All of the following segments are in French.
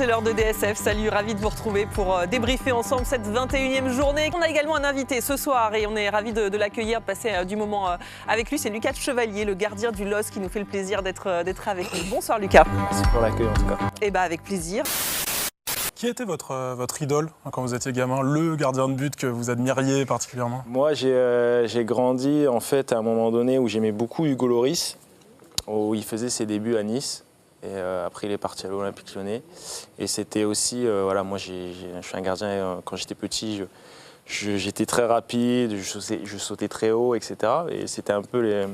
c'est l'heure de DSF. Salut, ravi de vous retrouver pour débriefer ensemble cette 21e journée. On a également un invité ce soir et on est ravis de l'accueillir, de passer du moment avec lui. C'est Lucas Chevalier, le gardien du LOSC, qui nous fait le plaisir d'être avec nous. Bonsoir Lucas. Merci pour l'accueil en tout cas. Et avec plaisir. Qui était votre idole quand vous étiez gamin, le gardien de but que vous admiriez particulièrement? Moi, j'ai grandi en fait à un moment donné où j'aimais beaucoup Hugo Lloris, où il faisait ses débuts à Nice. Et après, il est parti à l'Olympique Lyonnais. Et c'était aussi, voilà, moi, je suis un gardien. Quand j'étais petit, j'étais très rapide, je sautais très haut, etc. Et c'était un peu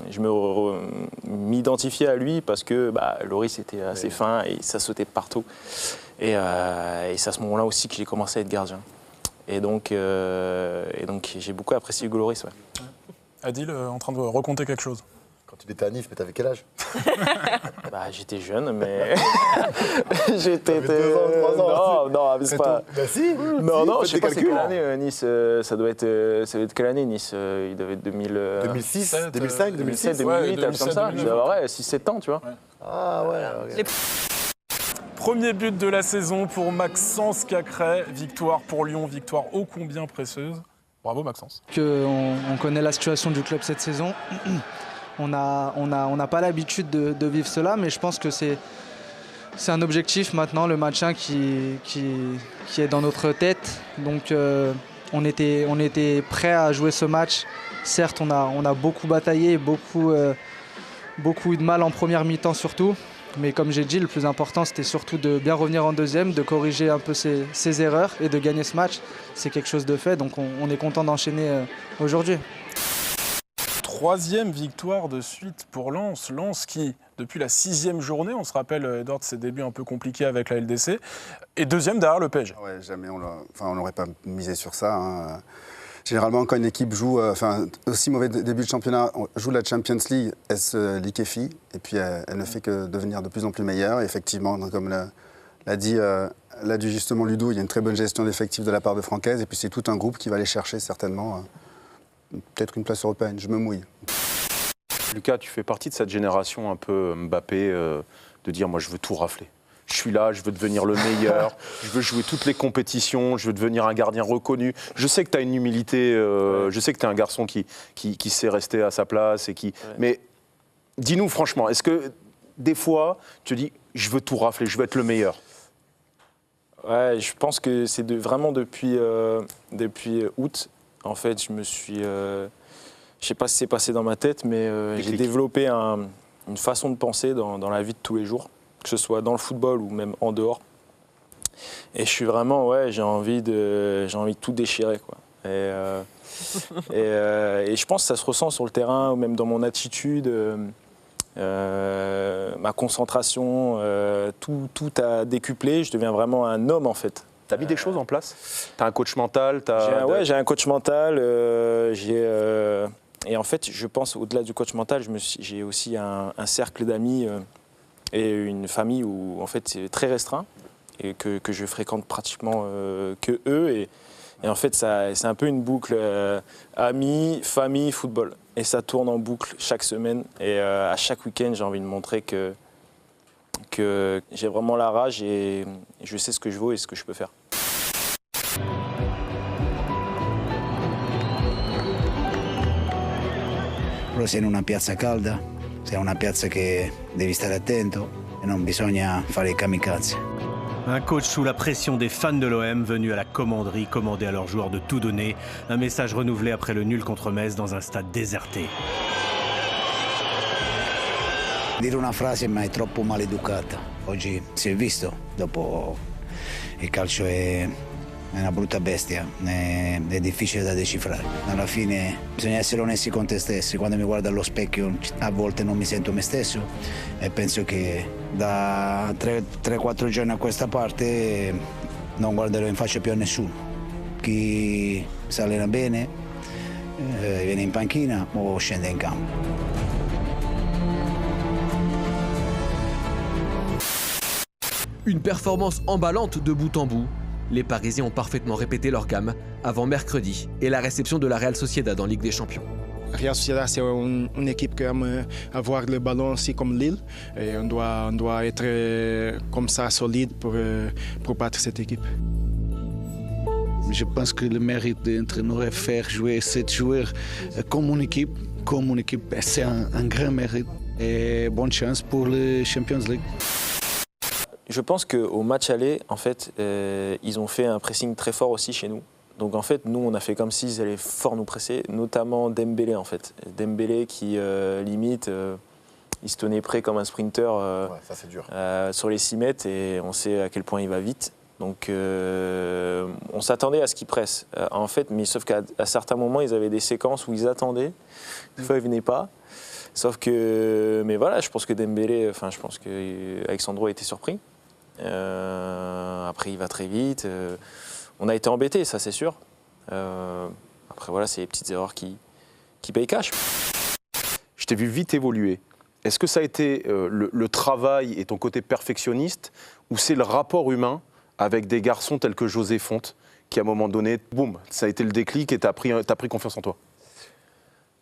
je m'identifiais à lui parce que Lloris était assez fin et ça sautait de partout. Et c'est à ce moment-là aussi que j'ai commencé à être gardien. Et donc j'ai beaucoup apprécié Hugo Lloris. Ouais. Adil, en train de raconter quelque chose. Quand tu étais à Nice, mais t'avais quel âge? J'étais jeune, mais j'étais. 2 ans, 3 ans. Non, c'est pas. Bah si. Non, je sais pas c'est quelle année Nice. Ça doit être quelle année Nice? Il devait être 2006, 2005, 2007, 2006. 2008, comme ça. Ouais, 6-7 ans, tu vois. Ouais. Ah ouais. Okay. Premier but de la saison pour Maxence Cacré. Victoire pour Lyon, victoire ô combien précieuse. Bravo Maxence. On connaît la situation du club cette saison. On n'a pas l'habitude de vivre cela, mais je pense que c'est un objectif maintenant, le maintien qui est dans notre tête. Donc on était prêt à jouer ce match. Certes, on a beaucoup bataillé, beaucoup eu de mal en première mi-temps surtout. Mais comme j'ai dit, le plus important, c'était surtout de bien revenir en deuxième, de corriger un peu ses erreurs et de gagner ce match. C'est quelque chose de fait, donc on est content d'enchaîner aujourd'hui. 3e victoire de suite pour Lens. Lens qui, depuis la 6e journée, on se rappelle, Edouard, de ses débuts un peu compliqués avec la LDC, et 2e derrière le PSG. Ouais, jamais on n'aurait pas misé sur ça. Hein. Généralement, quand une équipe joue aussi mauvais début de championnat, joue la Champions League, elle se liquéfie et puis elle ne fait que devenir de plus en plus meilleure. Et effectivement, comme l'a dit justement Ludo, il y a une très bonne gestion d'effectifs de la part de Francaise et puis c'est tout un groupe qui va aller chercher certainement peut-être une place européenne. Je me mouille. Lucas, tu fais partie de cette génération un peu Mbappé de dire moi je veux tout rafler. Je suis là, je veux devenir le meilleur, je veux jouer toutes les compétitions, je veux devenir un gardien reconnu. Je sais que tu as une humilité, je sais que tu es un garçon qui sait rester à sa place. Mais dis-nous franchement, est-ce que des fois tu te dis je veux tout rafler, je veux être le meilleur? Ouais, je pense que c'est vraiment depuis août. En fait, je me suis... je sais pas ce qui s'est passé dans ma tête, mais j'ai développé une façon de penser dans la vie de tous les jours, que ce soit dans le football ou même en dehors. Et je suis vraiment, j'ai envie de tout déchirer, quoi. Et je pense que ça se ressent sur le terrain ou même dans mon attitude, ma concentration, tout a décuplé. Je deviens vraiment un homme, en fait. T'as mis des choses en place? T'as un coach mental? J'ai un coach mental. Et en fait, je pense, au-delà du coach mental, j'ai aussi un cercle d'amis et une famille où, en fait, c'est très restreint et que je fréquente pratiquement que eux. Et en fait, c'est un peu une boucle amis, famille, football. Et ça tourne en boucle chaque semaine. Et à chaque week-end, j'ai envie de montrer que j'ai vraiment la rage et je sais ce que je vaux et ce que je peux faire. Però sei in una piazza calda, sei in una piazza che devi stare attento e non bisogna fare i kamikaze. Un coach sous la pression des fans de l'OM venus à la commanderie commander à leurs joueurs de tout donner. Un message renouvelé après le nul contre Metz dans un stade déserté. Dire una frase ma è troppo maleducata. Oggi si è visto, dopo il calcio è una brutta bestia, è difficile da decifrare. Alla fine bisogna essere onesti con te stessi. Quando mi guardo allo specchio a volte non mi sento me stesso e penso che da 3-4 giorni a questa parte non guarderò in faccia più a nessuno. Chi si allena bene viene in panchina o scende in campo. Une performance emballante de bout en bout. Les Parisiens ont parfaitement répété leur gamme avant mercredi et la réception de la Real Sociedad en Ligue des Champions. Real Sociedad, c'est une équipe qui aime avoir le ballon aussi comme Lille. Et on doit être comme ça solide pour battre cette équipe. Je pense que le mérite de l'entraîneur est faire jouer 7 joueurs comme une équipe. C'est un grand mérite. Et bonne chance pour le Champions League. Je pense qu'au match aller, en fait, ils ont fait un pressing très fort aussi chez nous. Donc en fait, nous, on a fait comme s'ils allaient fort nous presser, notamment Dembélé en fait. Dembélé qui, limite, il se tenait prêt comme un sprinter ça, c'est dur. sur les 6 mètres et on sait à quel point il va vite. Donc on s'attendait à ce qu'il presse, en fait, mais sauf qu'à certains moments, ils avaient des séquences où ils attendaient. Des fois, ils ne venaient pas. Sauf que, mais voilà, je pense que Dembélé, enfin, je pense qu'Alexandro a été surpris. Après, il va très vite. On a été embêtés, ça c'est sûr. Après, voilà, c'est les petites erreurs qui payent cash. Je t'ai vu vite évoluer. Est-ce que ça a été le travail et ton côté perfectionniste ou c'est le rapport humain avec des garçons tels que José Fonte qui, à un moment donné, boum, ça a été le déclic et t'as pris confiance en toi?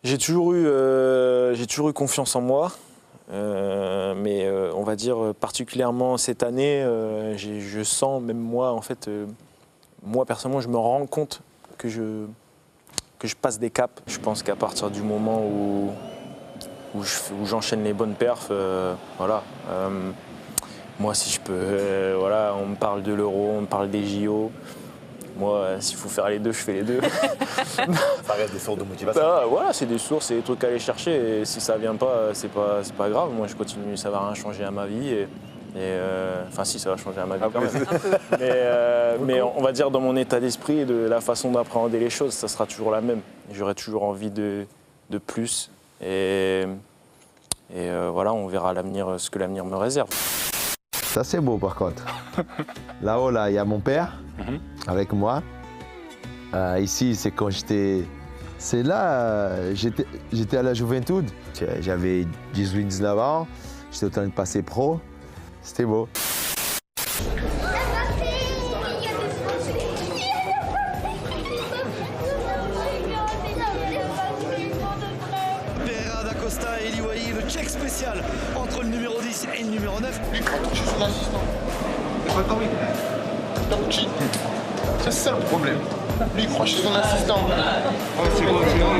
J'ai toujours eu confiance en moi. Mais on va dire particulièrement cette année, je sens, même moi, en fait, moi personnellement, je me rends compte que je passe des caps. Je pense qu'à partir du moment où j'enchaîne les bonnes perfs, voilà. Moi, si je peux, voilà, on me parle de l'Euro, on me parle des JO. Moi, s'il faut faire les deux, je fais les deux. Ça reste des sources de motivation. Voilà, c'est des sources, c'est des trucs à aller chercher. Et si ça vient pas, c'est pas grave. Moi, je continue, ça va rien changer à ma vie. Enfin, si, ça va changer à ma vie quand même. Mais on va dire dans mon état d'esprit et de la façon d'appréhender les choses, ça sera toujours la même. J'aurai toujours envie de plus. Et voilà, on verra l'avenir, ce que l'avenir me réserve. Ça, c'est beau par contre. Là-haut, là, il y a mon père avec moi. Ici, c'est quand j'étais... C'est là, j'étais à la Juventud. J'avais 18-19 ans. J'étais en train de passer pro. C'était beau. Pereira da Costa et Eliwahi, le check spécial entre le numéro 10 et le numéro 9. Lui, il touche son assistant. C'est pas comme il. C'est ça le problème. Lui, il croit chez son assistant. Ouais, c'est bon, c'est bon.